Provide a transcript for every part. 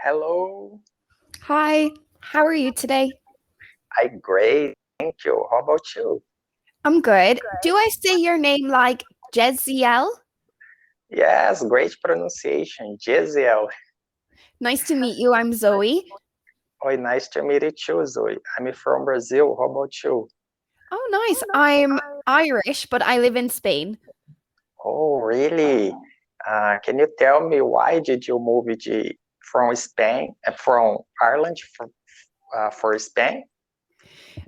Hello. Hi, how are you today? I'm great. Thank you. How about you? I'm good. Do I say your name like Jeziel? Yes, great pronunciation. Jeziel. Nice to meet you. I'm Zoe. Oh, nice to meet you too, Zoe. I'm from Brazil. How about you? Oh, nice. I'm Irish, but I live in Spain. Oh, really? Can you tell me why did you move from Spain, from Ireland for Spain?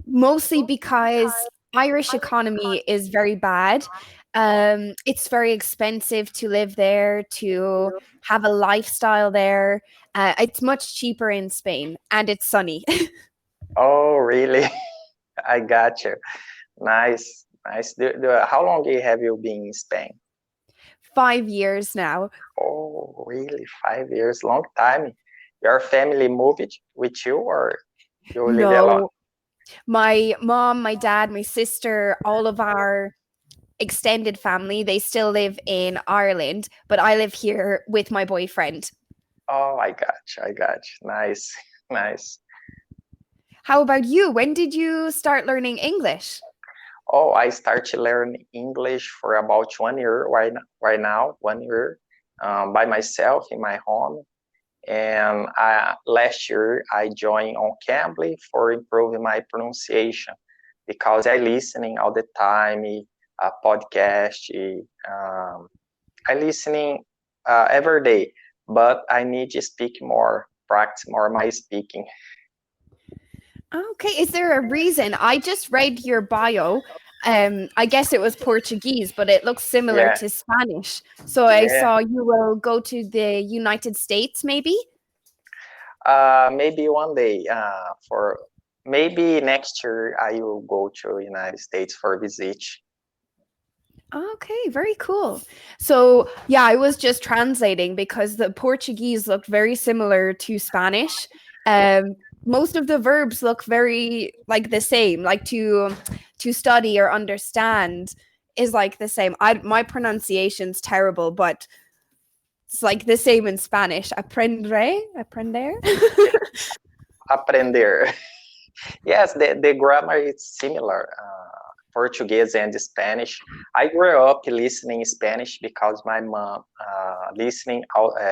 Mostly because Irish economy is very bad. It's very expensive to live there, to have a lifestyle there. It's much cheaper in Spain, and it's sunny. Oh, really? I got you. Nice, nice. How long have you been in Spain? 5 years now. Oh, really? 5 years, long time. Your family moved with you, or you live alone? No, my mom, my dad, my sister, all of our extended family, they still live in Ireland, but I live here with my boyfriend. Oh, I got you. I got you. Nice, nice. How about you? When did you start learning English? Oh, I started to learn English for about 1 year right now, 1 year, by myself in my home. And last year I joined on Cambly for improving my pronunciation because I listening all the time, podcast, I listening every day, but I need to speak more, practice more my speaking. Okay, is there a reason? I just read your bio. I guess it was Portuguese, but it looks similar Yeah, to Spanish. So I yeah. saw you will go to the United States, maybe? Maybe one day, for maybe next year, I will go to United States for a visit. Okay, very cool. So, yeah, I was just translating because the Portuguese looked very similar to Spanish. Um, Most of the verbs look very like the same, like to study or understand is like the same. My pronunciation's terrible, but it's like the same in Spanish. Aprender. Aprender. Yes, the grammar is similar. Portuguese and Spanish. I grew up listening Spanish because my mom listening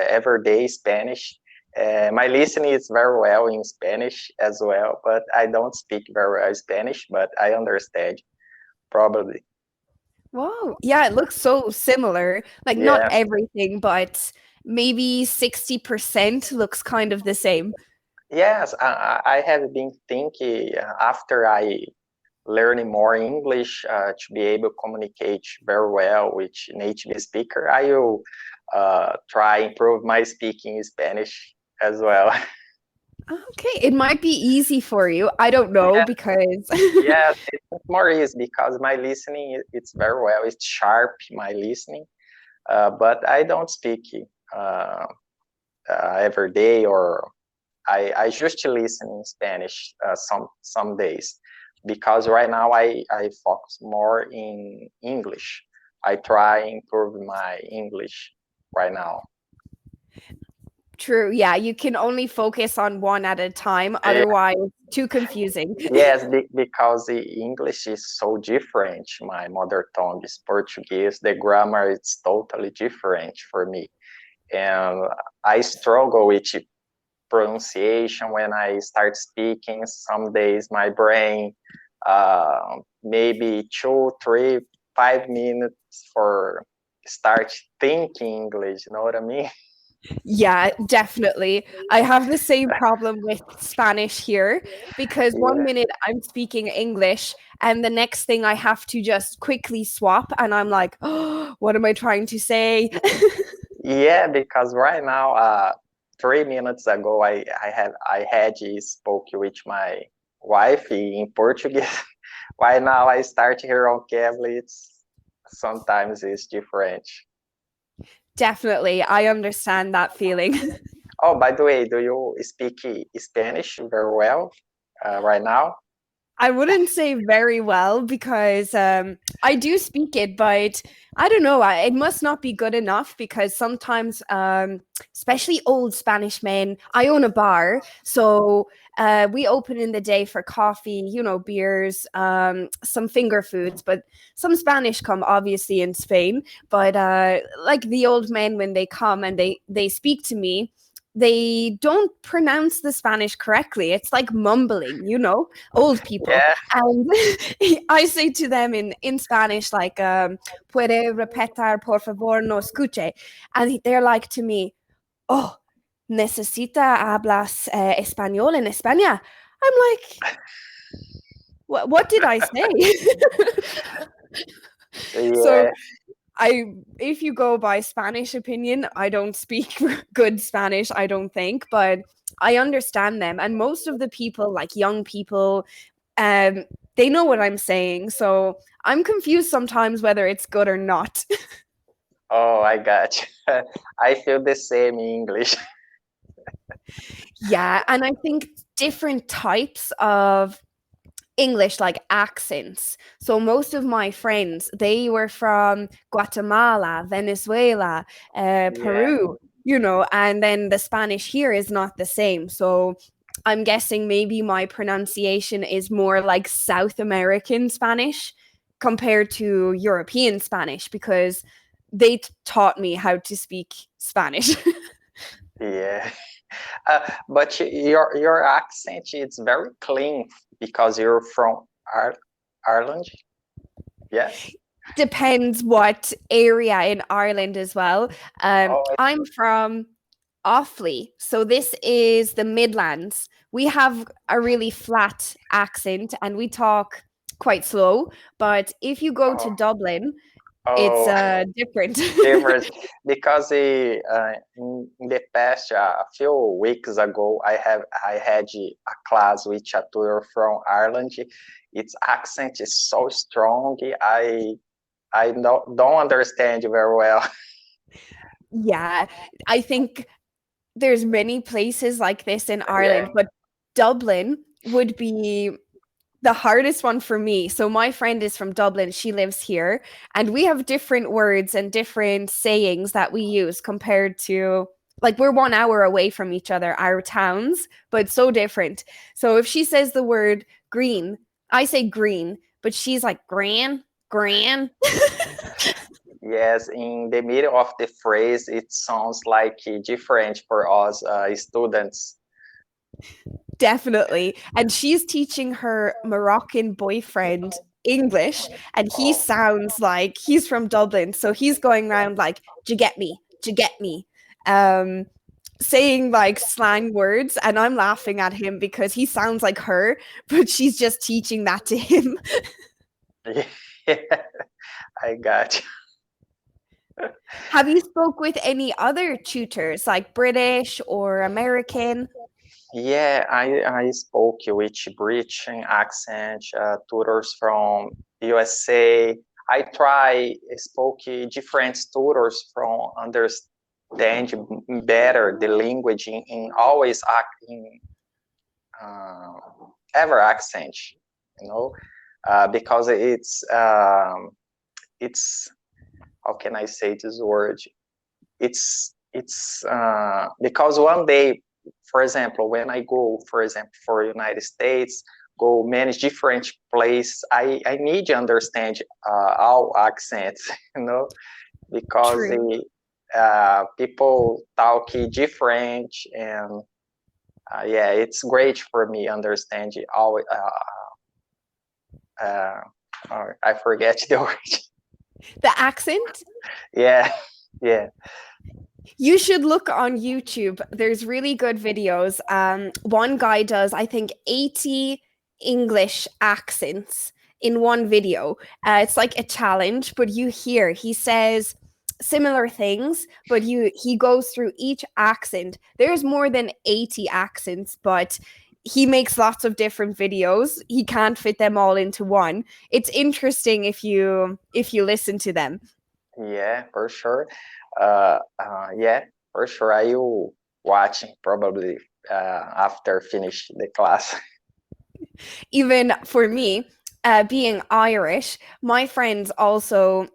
every day Spanish. My listening is very well in Spanish as well, but I don't speak very well Spanish, but I understand probably. Wow. Yeah, it looks so similar. Like not Yes, everything, but maybe 60% looks kind of the same. yes. I have been thinking after I learning more English to be able to communicate very well with native speaker. I will try improve my speaking Spanish as well. Okay, it might be easy for you. I don't know Yeah, because yes, it's more easy because my listening it's very well. It's sharp my listening, but I don't speak uh, every day, or I just listen in Spanish some days because right now I focus more in English. I try improve my English right now. true. Yeah, you can only focus on one at a time, Eh, otherwise too confusing. Yes, because the English is so different. My mother tongue is Portuguese. The grammar is totally different for me, and I struggle with pronunciation when I start speaking. Some days my brain maybe 2, 3, 5 minutes for start thinking English. You know what I mean? Yeah, definitely. I have the same problem with Spanish here because one Yeah, minute I'm speaking English and the next thing I have to just quickly swap and I'm like, oh, what am I trying to say? yeah. Because right now, 3 minutes ago, I had spoke with my wife in Portuguese. Right now, I start here on cambly. Sometimes it's different. Definitely. I understand that feeling. Oh, by the way, do you speak Spanish very well right now? I wouldn't say very well because I do speak it, but I don't know. It must not be good enough because sometimes, especially old Spanish men, I own a bar. So we open in the day for coffee, beers, some finger foods, but some Spanish come obviously in Spain. But like the old men, when they come and they speak to me, they don't pronounce the Spanish correctly. It's like mumbling, old people. Yeah. And I say to them in Spanish, like, puede repetir, por favor, no escuche. And they're like to me, oh, necesita hablas español en España. I'm like, what did I say? So Yeah. if you go by Spanish opinion, I don't speak good Spanish, I don't think, but I understand them. And most of the people, like young people, um, they know what I'm saying. So I'm confused sometimes whether it's good or not. Oh, I got you. I feel the same in English. Yeah. And I think different types of English, like accents. So most of my friends, they were from Guatemala, Venezuela, Yeah. Peru, and then the Spanish here is not the same. So I'm guessing maybe my pronunciation is more like South American Spanish compared to European Spanish because they taught me how to speak Spanish. Yeah. But your accent is very clean because you're from Ireland. Yes. Depends what area in Ireland as well. Oh, I'm from Offaly, so this is the Midlands. We have a really flat accent and we talk quite slow. But if you go to oh, Dublin, it's oh, different. different. Because in the past, a few weeks ago, I had a class with a tutor from Ireland. Its accent is so strong. I don't understand very well. Yeah, I think there's many places like this in Yeah. Ireland, but Dublin would be the hardest one for me. So my friend is from Dublin, she lives here, and we have different words and different sayings that we use compared to like we're 1 hour away from each other, our towns, but so different. So if she says the word green, I say green, but she's like gran. Yes, in the middle of the phrase, it sounds like different for us students. Definitely. And she's teaching her Moroccan boyfriend English, and he Oh, sounds like he's from Dublin. So he's going around like, "Do you get me? Do you get me?" Um, saying like slang words, and I'm laughing at him because he sounds like her, but she's just teaching that to him. yeah, I got you. Have you spoke with any other tutors, like British or American? Yeah, I spoke with British accent, tutors from USA. I try spoke different tutors from understand better the language in always act in uh, ever accent, you know, because it's how can I say this word? It's because one day, for example, when I go, for example, for United States, go manage different place, I need to understand all accents, you know, because True. people talk different, and yeah, it's great for me understand all. Uh, I forget the word. The accent? Yeah, yeah. You should look on YouTube. There's really good videos. One guy does, I think, 80 English accents in one video. It's like a challenge, but you hear he says similar things, but he goes through each accent. There's more than 80 accents, but he makes lots of different videos. He can't fit them all into one. It's interesting if you listen to them. Yeah, for sure. Yeah, for sure. I will watch probably after finish the class. Even for me, being Irish, my friends also,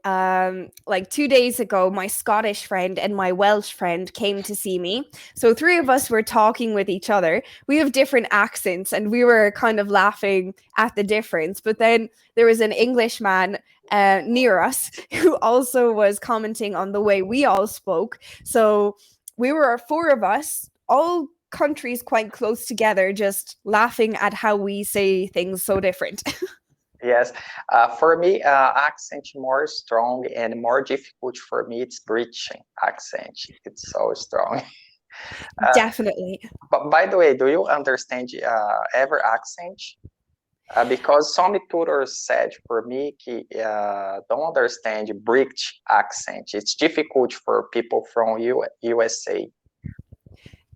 like 2 days ago, my Scottish friend and my Welsh friend came to see me. So three of us were talking with each other. We have different accents and we were kind of laughing at the difference. But then there was an Englishman near us who also was commenting on the way we all spoke. So we were four of us, all countries quite close together, just laughing at how we say things so different. Yes, for me, accent more strong and more difficult for me. It's British accent. It's so strong. Uh, Definitely. but by the way, do you understand every accent? Because some tutors said for me, don't understand British accent. It's difficult for people from USA.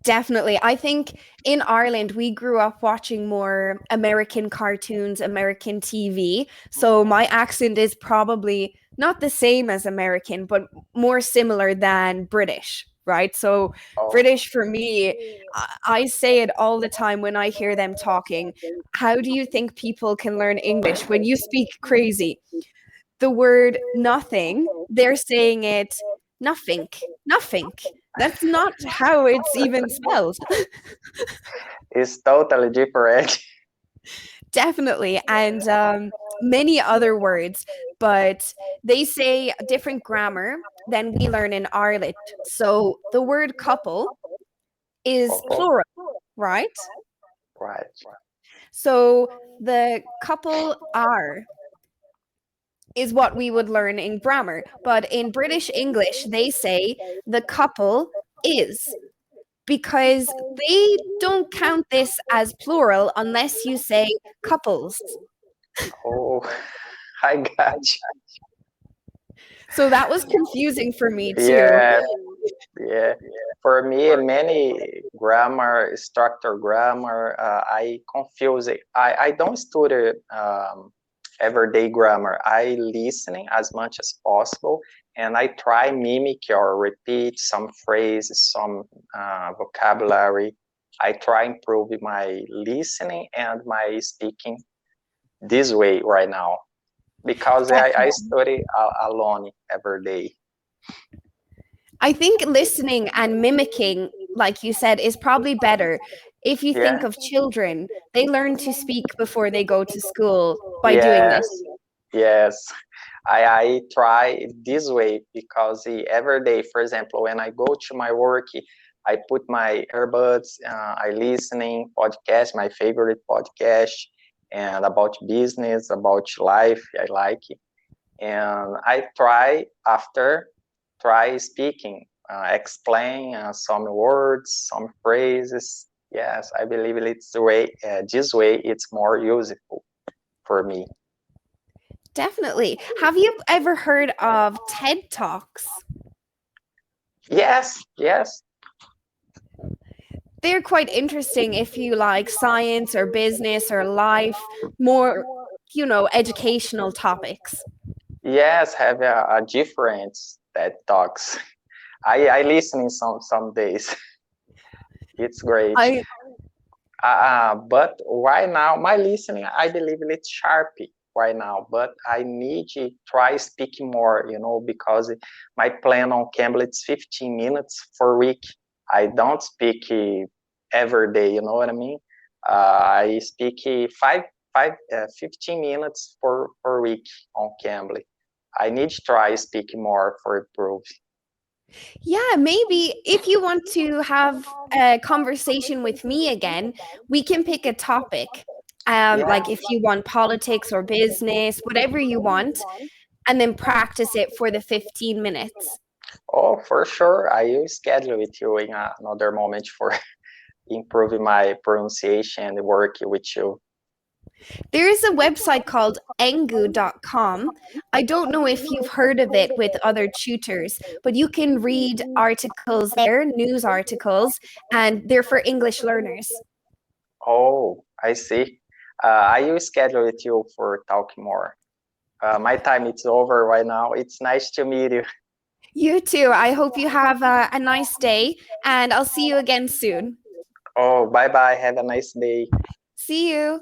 Definitely. I think in Ireland, we grew up watching more American cartoons, American TV. So my accent is probably not the same as American, but more similar than British, right? So Oh, British for me, I say it all the time when I hear them talking. How do you think people can learn English when you speak crazy? The word nothing, they're saying it nothing, nothing. That's not how it's even spelled. it's totally different. Definitely. And many other words, but they say different grammar than we learn in Ireland. So the word couple is Oh, plural, right? right. So the couple are is what we would learn in grammar. But in British English, they say the couple is, because they don't count this as plural unless you say couples. Oh, I got So that was confusing for me you. too. Yeah, yeah. For me, many grammar, structure grammar, I confuse it. I don't study everyday grammar. I listening as much as possible, and I try mimic or repeat some phrases, some vocabulary. I try improve my listening and my speaking this way right now because I Definitely. study alone every day. I think listening and mimicking, like you said, is probably better. If you think Yeah. of children, they learn to speak before they go to school by doing Yes. this. Yes. I try this way because every day, for example, when I go to my work, I put my earbuds, I listening podcast, my favorite podcast, and about business, about life, I like it. And I try speaking, explain some words, some phrases. Yes, I believe it's the way. This way, it's more useful for me. Definitely. Have you ever heard of TED Talks? Yes, yes, They're quite interesting if you like science or business or life, more, educational topics. yes. Have a difference that talks. I listen in some days. It's great. I But right now, my listening, I believe it's sharpy right now. But I need to try speaking more, because my plan on cambly is 15 minutes for a week. I don't speak every day. You know what I mean? I speak 15 minutes per week on cambly. I need to try speaking more for improve. Yeah, maybe if you want to have a conversation with me again, we can pick a topic. Yeah. Like if you want politics or business, whatever you want, and then practice it for the 15 minutes. Oh, for sure. I will schedule with you in another moment for improving my pronunciation and work with you. There is a website called engu.com. I don't know if you've heard of it with other tutors, but you can read articles there, news articles, and they're for English learners. Oh, I see. I will schedule with you for talking more. My time is over right now. It's nice to meet you. You too. I hope you have a nice day, and I'll see you again soon. Oh, bye bye. Have a nice day. See you.